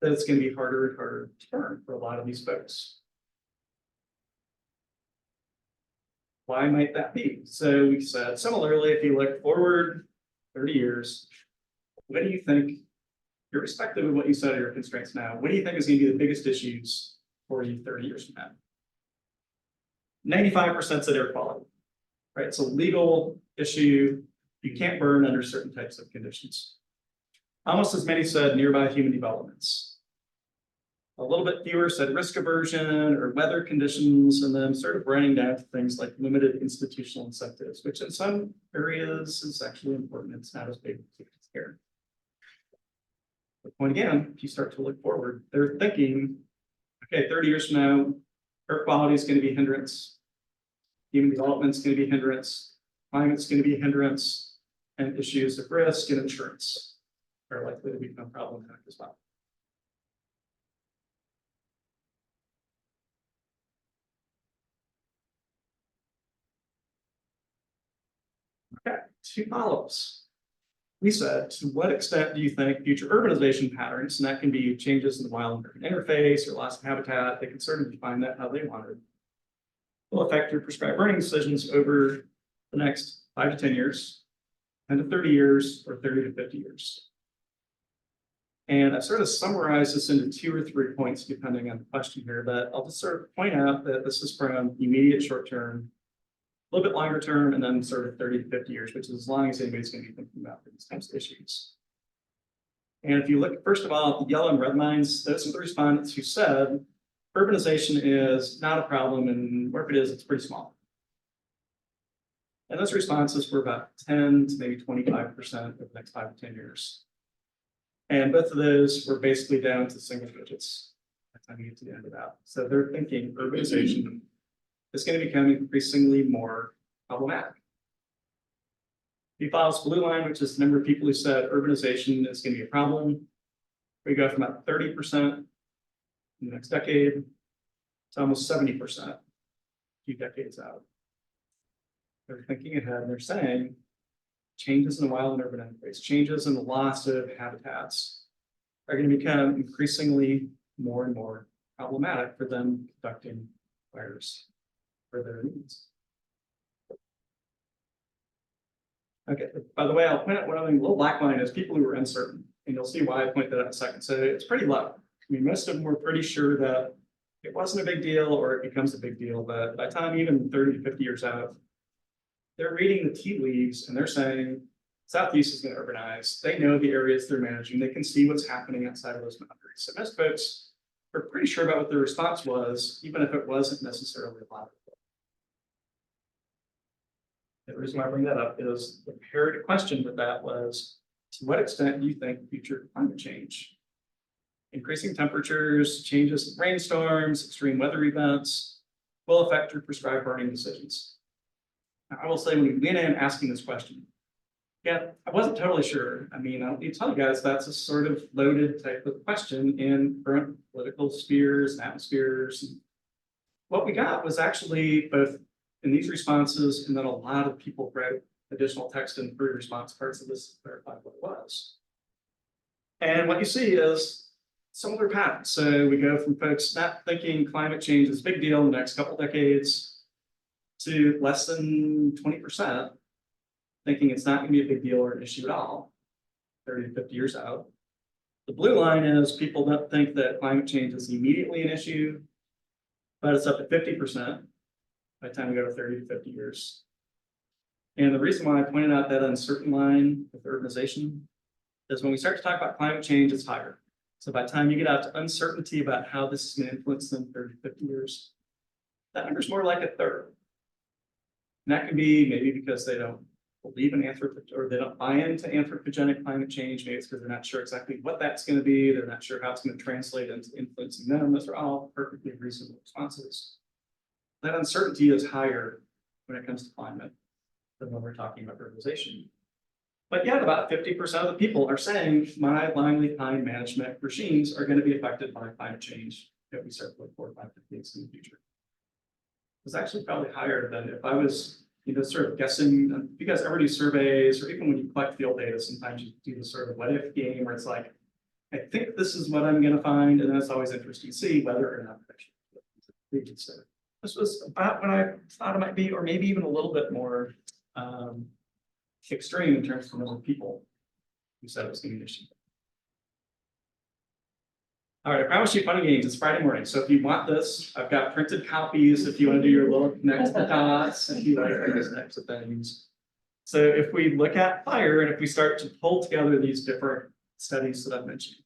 that it's going to be harder and harder to burn for a lot of these folks. Why might that be? So we said, similarly, if you look forward 30 years, what do you think, irrespective of what you said are your constraints now, what do you think is going to be the biggest issues for you 30 years from now? 95% said air quality, right? It's a legal issue. You can't burn under certain types of conditions. Almost as many said nearby human developments. A little bit fewer said risk aversion or weather conditions, and then sort of running down to things like limited institutional incentives, which in some areas is actually important. It's not as big as here. But when again, if you start to look forward, they're thinking, okay, 30 years from now, air quality is going to be a hindrance, human development is going to be a hindrance, climate's going to be a hindrance, and issues of risk and insurance are likely to become problematic as well. Okay, 2 follow-ups. We said, to what extent do you think future urbanization patterns, and that can be changes in the wild-urban interface or loss of habitat, they can certainly define that how they wanted, will affect your prescribed burning decisions over the next 5 to 10 years, 10 to 30 years, or 30 to 50 years. And I've sort of summarized this into 2 or 3 points, depending on the question here, but I'll just sort of point out that this is from immediate short term, a little bit longer term, and then sort of 30 to 50 years, which is as long as anybody's going to be thinking about these types of issues. And if you look, first of all, at the yellow and red lines, those are the respondents who said urbanization is not a problem, and where if it is, it's pretty small. And those responses were about 10 to maybe 25% over the next 5 to 10 years. And both of those were basically down to single digits by the time you get to the end of that. So they're thinking urbanization is going to become increasingly more problematic. If you follow this blue line, which is the number of people who said urbanization is going to be a problem, we go from about 30% in the next decade to almost 70% a few decades out. They're thinking ahead and they're saying changes in the wild and urban interface, changes in the loss of habitats are going to become increasingly more and more problematic for them conducting fires for their needs. Okay, by the way, I'll point out one other thing. The little black line is people who are uncertain, and you'll see why I point that out in a second. So it's pretty low. I mean, most of them were pretty sure that it wasn't a big deal or it becomes a big deal, but by the time even 30 to 50 years out, they're reading the tea leaves and they're saying Southeast is going to urbanize. They know the areas they're managing. They can see what's happening outside of those boundaries. So most folks are pretty sure about what their response was, even if it wasn't necessarily a lot of it. The reason why I bring that up is the paired question with that was, to what extent do you think future climate change, increasing temperatures, changes in rainstorms, extreme weather events, will affect your prescribed burning decisions? Now, I will say when we went in asking this question, yeah, I wasn't totally sure. I mean, I don't need to tell you guys that's a sort of loaded type of question in current political spheres and atmospheres. And what we got was actually both in these responses, and then a lot of people wrote additional text in pre-response parts of this to clarify what it was. And what you see is similar patterns. So we go from folks not thinking climate change is a big deal in the next couple decades to less than 20% thinking it's not going to be a big deal or an issue at all 30 to 50 years out. The blue line is people don't think that climate change is immediately an issue, but it's up to 50% by the time we go to 30 to 50 years. And the reason why I pointed out that uncertain line with urbanization is when we start to talk about climate change, it's higher. So by the time you get out to uncertainty about how this is going to influence them 30 to 50 years, that number's more like a third. And that can be maybe because they don't believe in or they don't buy into anthropogenic climate change. Maybe it's because they're not sure exactly what that's going to be. They're not sure how it's going to translate into influencing them. Those are all perfectly reasonable responses. That uncertainty is higher when it comes to climate than when we're talking about urbanization. But yet about 50% of the people are saying my line pine management regimes are going to be affected by climate change if we start to look 4 or 5 decades in the future. It's actually probably higher than if I was, sort of guessing. You guys ever do surveys, or even when you collect field data, sometimes you do this sort of what if game where it's like, I think this is what I'm going to find, and then it's always interesting to see whether or not actually. So this was about what I thought it might be, or maybe even a little bit more extreme in terms of the number of people who said it was going to be an issue. All right, I promise you fun and games. It's Friday morning, so if you want this, I've got printed copies. If you want to do your little next dots, if you like those types of things. So if we look at fire, and if we start to pull together these different studies that I've mentioned,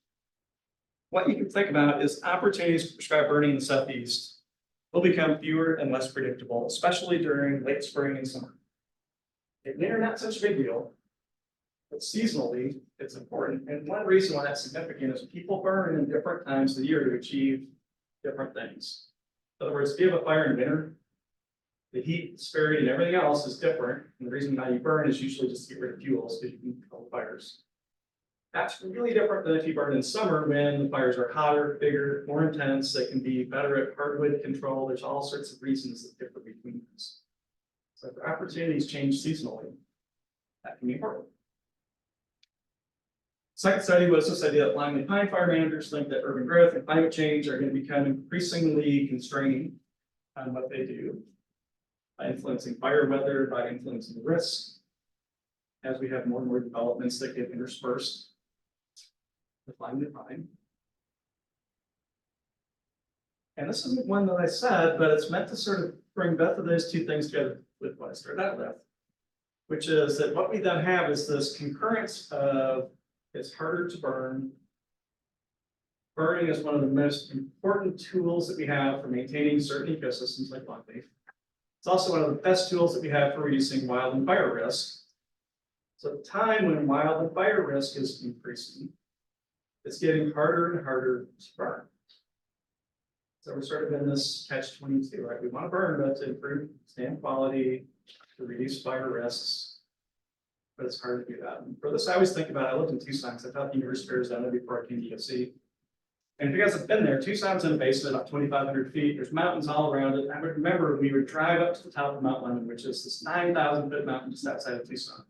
what you can think about is opportunities to prescribe burning in the southeast will become fewer and less predictable, especially during late spring and summer. Winter, not such a big deal, but seasonally, it's important. And one reason why that's significant is people burn in different times of the year to achieve different things. In other words, if you have a fire in winter, the heat disparity and everything else is different. And the reason why you burn is usually just to get rid of fuels because you can control fires. That's really different than if you burn in summer when the fires are hotter, bigger, more intense. They can be better at hardwood control. There's all sorts of reasons that differ between these. So if opportunities change seasonally, that can be important. Second study was this idea that Lyme and pine fire managers think that urban growth and climate change are going to become increasingly constraining on what they do by influencing fire weather, by influencing risk, as we have more and more developments that get interspersed with Lyme and pine. And this isn't one that I said, but it's meant to sort of bring both of those two things together with what I started out with, which is that what we then have is this concurrence of it's harder to burn. Burning is one of the most important tools that we have for maintaining certain ecosystems like longleaf. It's also one of the best tools that we have for reducing wild and fire risk. So at the time when wild and fire risk is increasing, it's getting harder and harder to burn. So we're sort of in this catch-22, right? We want to burn, but to improve stand quality, to reduce fire risks. But it's hard to do that. And for this, I always think about, I lived in Tucson, because I taught the University of Arizona before I came to USC. And if you guys have been there, Tucson's in a basement about 2,500 feet. There's mountains all around it. I would remember we would drive up to the top of Mount Lemmon, which is this 9,000-foot mountain just outside of Tucson.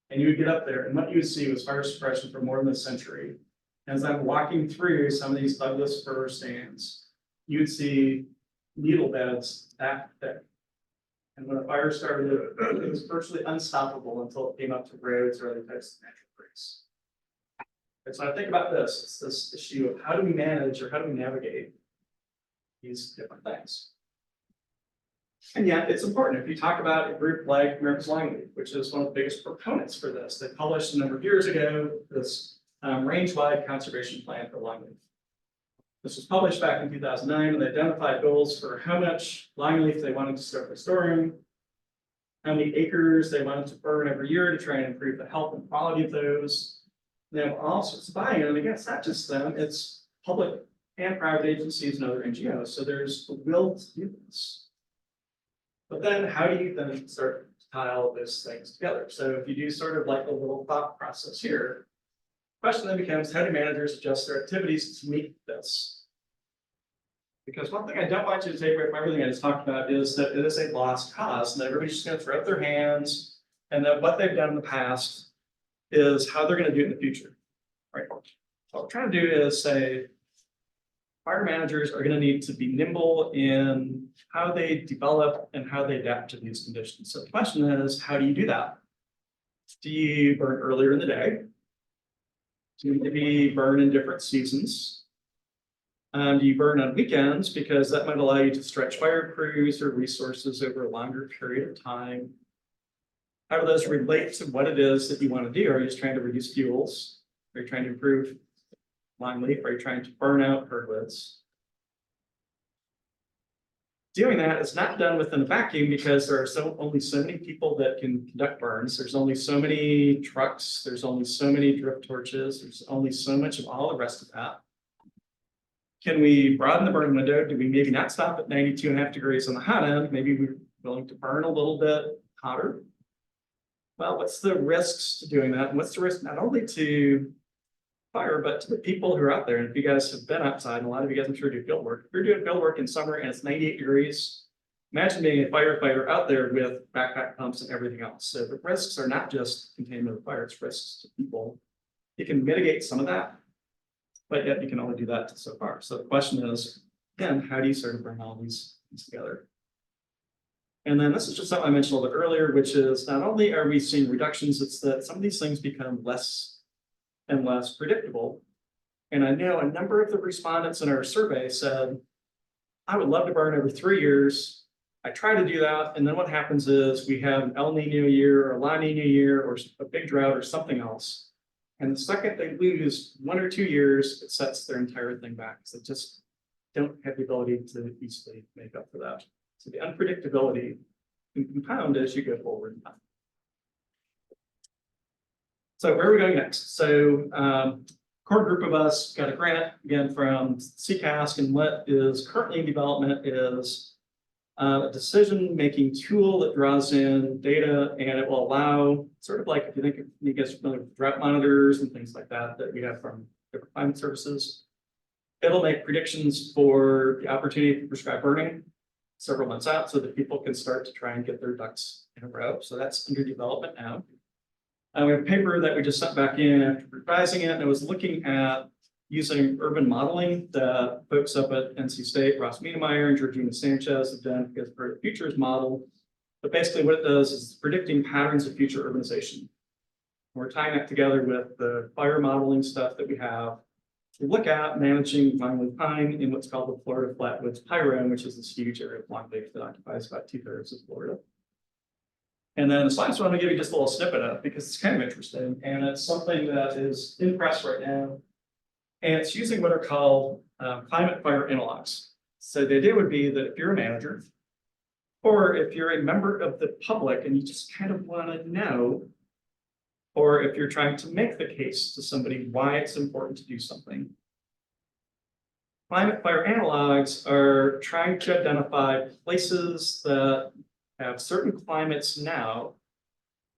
And you would get up there, and what you would see was fire suppression for more than a century. As I'm walking through some of these Douglas fir stands, you would see needle beds that thick. And when a fire started, it was virtually unstoppable until it came up to roads or other types of natural breaks. And so I think about this, it's this issue of how do we manage or how do we navigate these different things. And yet it's important. If you talk about a group like America's Longleaf, which is one of the biggest proponents for this, they published a number of years ago this range-wide conservation plan for longleaf. This was published back in 2009, and they identified goals for how much longleaf they wanted to start restoring, how many acres they wanted to burn every year to try and improve the health and quality of those. They have all sorts of buy-in, and again, it's not just them, it's public and private agencies and other NGOs. So there's the will to do this. But then how do you then start to tie all those things together? So if you do sort of like a little thought process here, the question then becomes, how do managers adjust their activities to meet this? Because one thing I don't want you to take away from everything I just talked about is that it is a lost cause, and that everybody's just going to throw up their hands, and that what they've done in the past is how they're going to do it in the future, right? What we're trying to do is say, fire managers are going to need to be nimble in how they develop and how they adapt to these conditions. So the question is, how do you do that? Do you burn earlier in the day? Do you maybe burn in different seasons? Do you burn on weekends because that might allow you to stretch fire crews or resources over a longer period of time? How do those relate to what it is that you want to do? Are you just trying to reduce fuels? Are you trying to improve longleaf? Are you trying to burn out hardwoods? Doing that is not done within a vacuum because there are only so many people that can conduct burns. There's only so many trucks. There's only so many drip torches. There's only so much of all the rest of that. Can we broaden the burn window? Do we maybe not stop at 92.5 degrees on the hot end? Maybe we're willing to burn a little bit hotter. Well, what's the risks to doing that? And what's the risk not only to fire, but to the people who are out there? And if you guys have been outside, and a lot of you guys I'm sure do field work. If you're doing field work in summer and it's 98 degrees, imagine being a firefighter out there with backpack pumps and everything else. So the risks are not just containment of fire, it's risks to people. You can mitigate some of that, but yet you can only do that so far. So the question is, again, how do you sort of bring all these things together? And then this is just something I mentioned a little bit earlier, which is not only are we seeing reductions, it's that some of these things become less and less predictable. And I know a number of the respondents in our survey said, I would love to burn every 3 years. I try to do that. And then what happens is we have an El Nino year or a La Nina year or a big drought or something else. And the second they lose 1 or 2 years, it sets their entire thing back. So they just don't have the ability to easily make up for that. So the unpredictability can compound as you go forward in time. So where are we going next? So core group of us got a grant again from CCASC, and what is currently in development is a decision-making tool that draws in data, and it will allow, sort of like if you think of, you guys are familiar with drought monitors and things like that that we have from different climate services. It'll make predictions for the opportunity to prescribe burning several months out so that people can start to try and get their ducks in a row. So that's under development now. We have a paper that we just sent back in after revising it, and it was looking at using urban modeling that folks up at NC State, Ross Miedemeyer and Georgina Sanchez have done as part of the Futures model. But basically what it does is predicting patterns of future urbanization. We're tying that together with the fire modeling stuff that we have. We look at managing longleaf pine in what's called the Florida Flatwoods Pyrone, which is this huge area of longleaf that occupies about 2/3 of Florida. And then the last one, I'm going to give you just a little snippet of because it's kind of interesting, and it's something that is in press right now. And it's using what are called climate fire analogs. So the idea would be that if you're a manager, or if you're a member of the public and you just kind of want to know, or if you're trying to make the case to somebody why it's important to do something, climate fire analogs are trying to identify places that have certain climates now,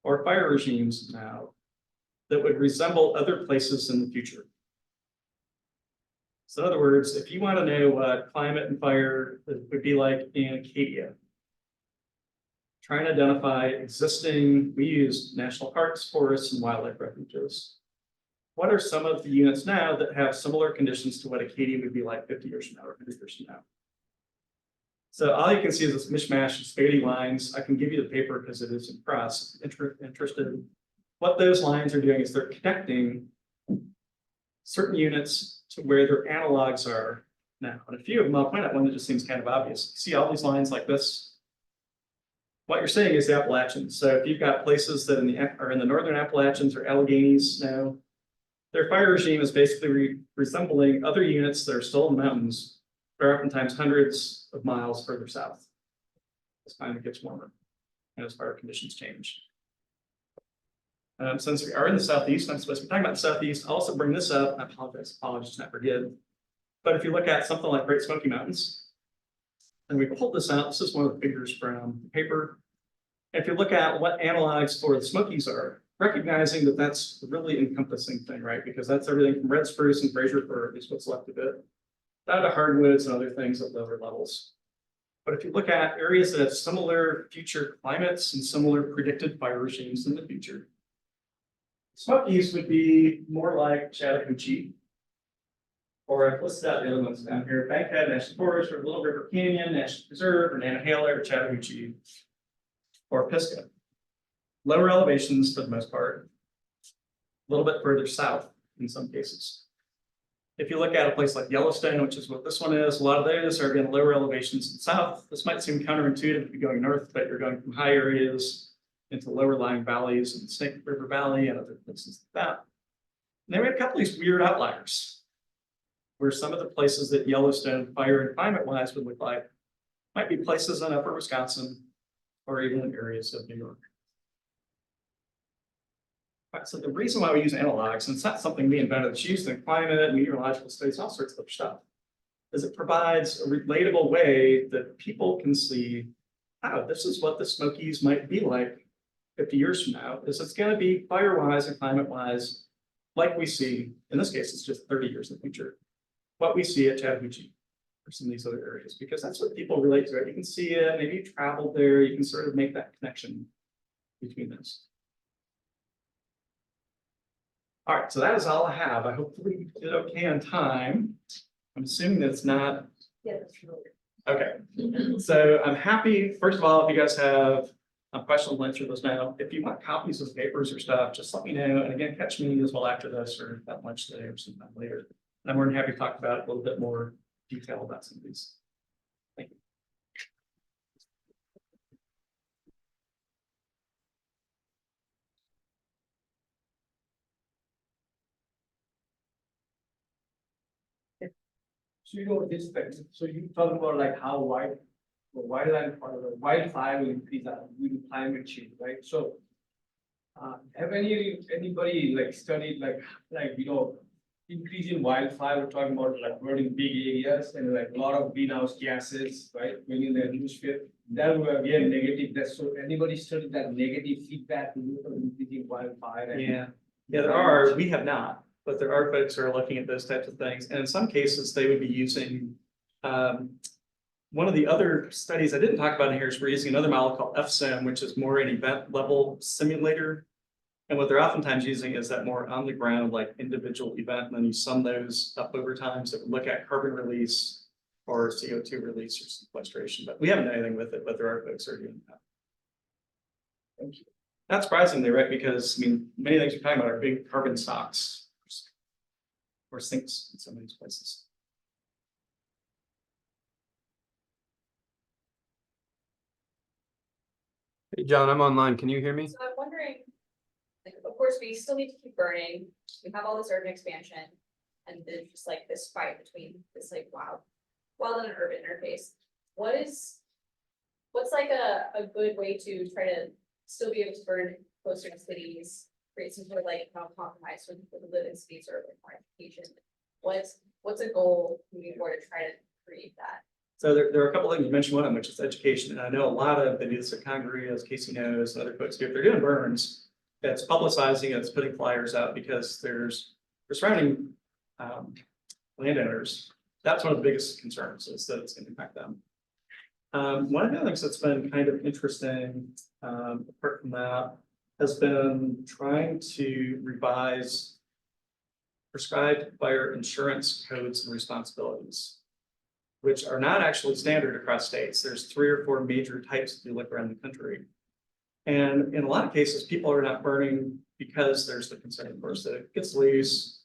or fire regimes now, that would resemble other places in the future. So in other words, if you want to know what climate and fire would be like in Acadia, trying to identify existing, we use national parks, forests, and wildlife refuges. What are some of the units now that have similar conditions to what Acadia would be like 50 years from now or 100 years from now? So all you can see is this mishmash of spaghetti lines. I can give you the paper because it is in press. Interested. What those lines are doing is they're connecting certain units to where their analogs are now. And a few of them, I'll point out one that just seems kind of obvious. See all these lines like this? What you're saying is the Appalachians. So if you've got places that are in the northern Appalachians or Alleghenies now, their fire regime is basically resembling other units that are still in the mountains, but are oftentimes hundreds of miles further south as climate gets warmer and as fire conditions change. Since we are in the southeast, I'm supposed to be talking about the southeast. I'll also bring this up. I apologize, apologies, not forget. But if you look at something like Great Smoky Mountains, and we pulled this out, this is one of the figures from the paper. If you look at what analogs for the Smokies are, recognizing that that's a really encompassing thing, right? Because that's everything from red spruce and Fraser fir, at least what's left of it, down to hardwoods and other things at lower levels. But if you look at areas that have similar future climates and similar predicted fire regimes in the future, Smokies would be more like Chattahoochee, or I've listed out the other ones down here: Bankhead National Forest, or Little River Canyon National Preserve, or Nantahala, or Chattahoochee, or Pisgah. Lower elevations for the most part, a little bit further south in some cases. If you look at a place like Yellowstone, which is what this one is, a lot of those are again lower elevations in the south. This might seem counterintuitive to be going north, but you're going from high areas into lower lying valleys and Snake River Valley and other places like that. And then we have a couple of these weird outliers, where some of the places that Yellowstone fire and climate wise would look like might be places in upper Wisconsin or even in areas of New York. Right, so the reason why we use analogs, and it's not something we invented, it's used in climate, meteorological studies, all sorts of other stuff, is it provides a relatable way that people can see, oh, this is what the Smokies might be like 50 years from now, is it's going to be fire-wise and climate-wise, like we see, in this case, it's just 30 years in the future, what we see at Chattahoochee or some of these other areas, because that's what people relate to it. You can see it, maybe you traveled there, you can sort of make that connection between those. All right, so that is all I have. I hopefully we did okay on time. I'm assuming that it's not. Yeah, that's really Okay, so I'm happy, first of all, if you guys have questions, I'll answer those now. If you want copies of papers or stuff, just let me know. And again, catch me as well after this or at lunch today or sometime later. And I'm more than happy to talk about it a little bit more detail about some of these. Thank you. So you know this, so you talk about like how wildfire will increase due to climate change, right? So. Have anybody like studied increasing wildfire, we're talking about like burning big areas and like a lot of greenhouse gases, right? When in the atmosphere, that would be a negative, that's so anybody studied that negative feedback from increasing wildfire? And- Yeah, there are, we have not, but there are folks who are looking at those types of things, and in some cases, they would be using. One of the other studies I didn't talk about in here is we're using another model called FSIM, which is more an event level simulator. And what they're oftentimes using is that more on the ground, like individual event, and then you sum those up over time. So look at carbon release or CO2 release or sequestration, but we haven't done anything with it, but there are folks who are doing that. Thank you. Not surprisingly, right? Because I mean, many things we're talking about are big carbon stocks or sinks in some of these places. Hey, John, I'm online. Can you hear me? So I'm wondering, like, of course, we still need to keep burning. We have all this urban expansion. And there's just like this fight between this like wild and urban interface. What's like a good way to try to still be able to burn closer to cities, create some sort of like compromise for people to live in cities or electrification? What's a goal moving forward to try to create that? So there are a couple of things. You mentioned one of them, which is education. And I know a lot of they do this at Congress, as Casey knows, and other folks do. If they're doing burns, that's publicizing, it's putting flyers out because there's for surrounding landowners. That's one of the biggest concerns is that it's going to impact them. One of the other things that's been kind of interesting, apart from that, has been trying to revise prescribed fire insurance codes and responsibilities, which are not actually standard across states. There's 3 or 4 major types if you look around the country. And in a lot of cases, people are not burning because there's the concern, of course, that it gets loose.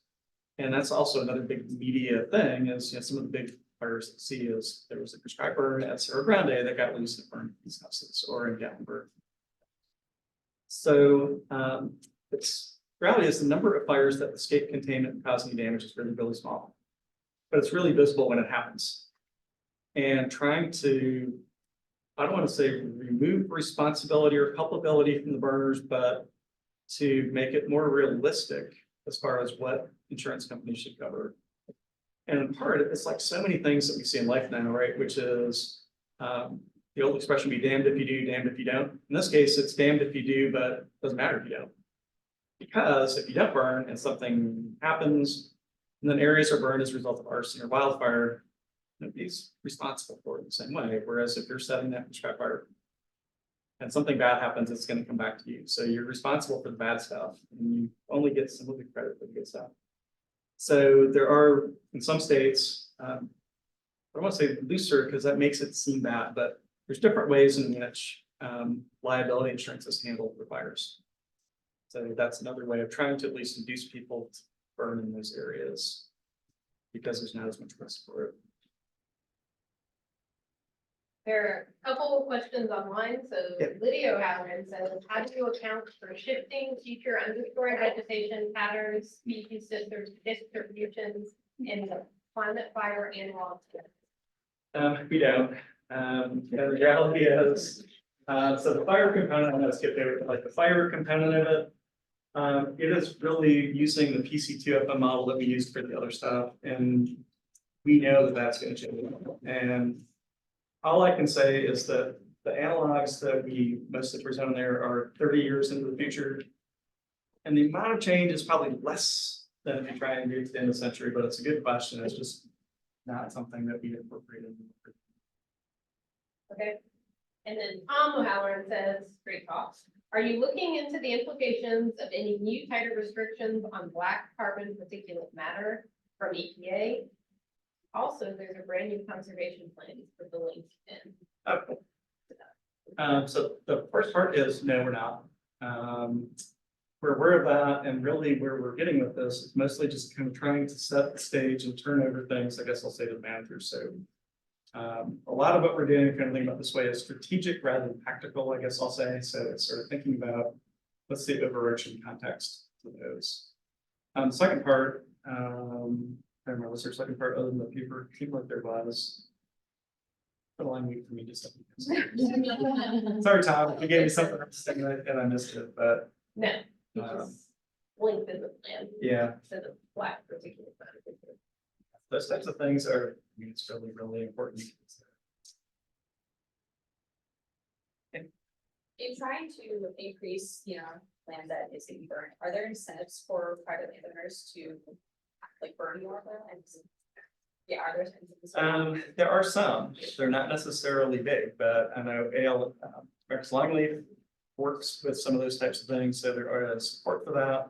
And that's also another big media thing is, some of the big fires that see is there was a prescribed burn at Cerro Grande that got loose and burned these houses or in Gatlinburg. So it's reality is the number of fires that escape containment and cause any damage is really, really small. But it's really visible when it happens. And trying to, I don't want to say remove responsibility or culpability from the burners, but to make it more realistic as far as what insurance companies should cover. And in part, it's like so many things that we see in life now, right? Which is the old expression, be damned if you do, damned if you don't. In this case, it's damned if you do, but it doesn't matter if you don't. Because if you don't burn and something happens, and then areas are burned as a result of arson or wildfire, nobody's responsible for it the same way. Whereas if you're setting that prescribed fire and something bad happens, it's going to come back to you. So you're responsible for the bad stuff and you only get some of the credit for the good stuff. So there are, in some states, I don't want to say looser because that makes it seem bad, but there's different ways in which liability insurance is handled for fires. So that's another way of trying to at least induce people to burn in those areas because there's not as much risk for it. There are a couple of questions online. So Yep. Lydia O'Halloran says, how do you account for shifting future understory vegetation patterns, species distributions in the climate, fire, and wildfire? We don't. And the reality is, so the fire component, I'm going to skip over, like the fire component of it. It is really using the PC2FM model that we used for the other stuff, and we know that that's going to change. And all I can say is that the analogs that we mostly present there are 30 years into the future. And the amount of change is probably less than if you try and do it to the end of the century, but it's a good question. It's just not something that we incorporated. Okay. And then Tom O'Halloran says, great talks. Are you looking into the implications of any new tighter restrictions on black carbon particulate matter from EPA? Also, there's a brand new conservation plan for the link in. Okay. So the first part is no, we're not. We're aware of that, and really where we're getting with this is mostly just kind of trying to set the stage and turn over things. I guess I'll say to the manager. So a lot of what we're doing, if you think about this way, is strategic rather than tactical. I guess I'll say. So it's sort of thinking about what's the overarching context to those. The second part. I don't know, was there a second part other than the paper, seemed like there was. Been a long week for me just. Sorry, Tom, if you gave me something and I missed it, but No, you just lengthen the plan yeah, to the black particular matter. those types of things are, I mean, it's really, really important. In trying to increase, land that is being burned, are there incentives for private landowners to like burn more of it? And yeah, are there incentives? There are some, they're not necessarily big, but I know Rex Longleaf works with some of those types of things, so there are support for that.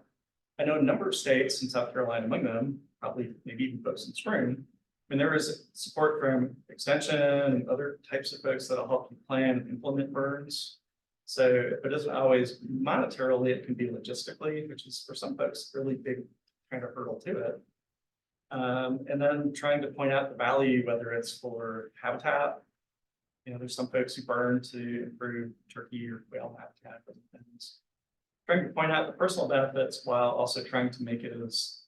I know a number of states, in South Carolina among them, probably maybe even folks in Spring. I mean, there is support from Extension and other types of folks that'll help you plan and implement burns. So if it isn't always monetarily, it can be logistically, which is for some folks really big kind of hurdle to it. And then trying to point out the value, whether it's for habitat. You know, there's some folks who burn to improve turkey or whale habitat and things. Trying to point out the personal benefits while also trying to make it as,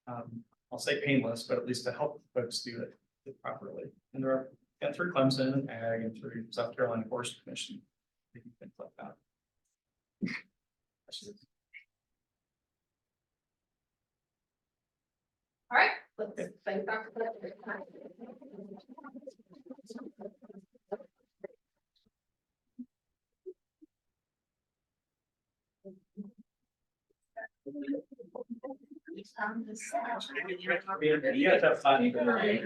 I'll say painless, but at least to help folks do it properly. And there are, and through Clemson and Ag and through South Carolina Forest Commission, things like that. All right, let's thank Dr. Clark for your time. You guys have fun. Right?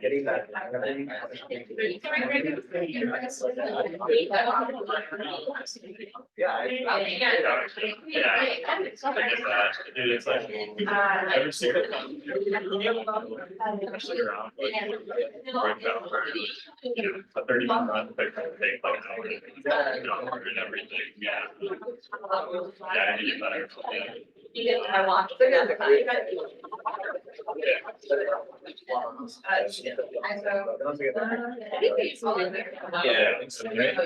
Getting that. Yeah. It's like every single time. A 30-minute run, take like an hour. And everything, yeah. Yeah, you get better. I watched. Yeah, I think so, right?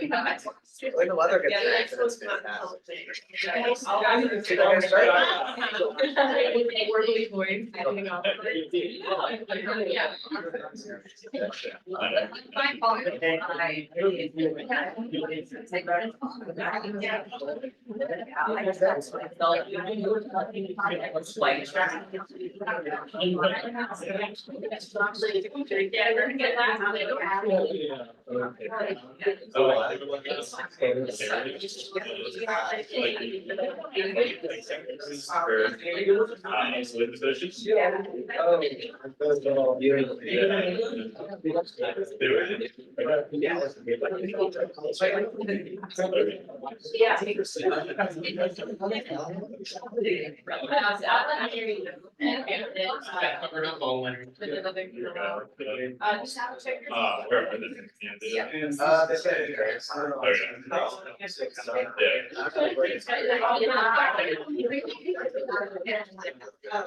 When the weather gets nice, it's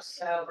So.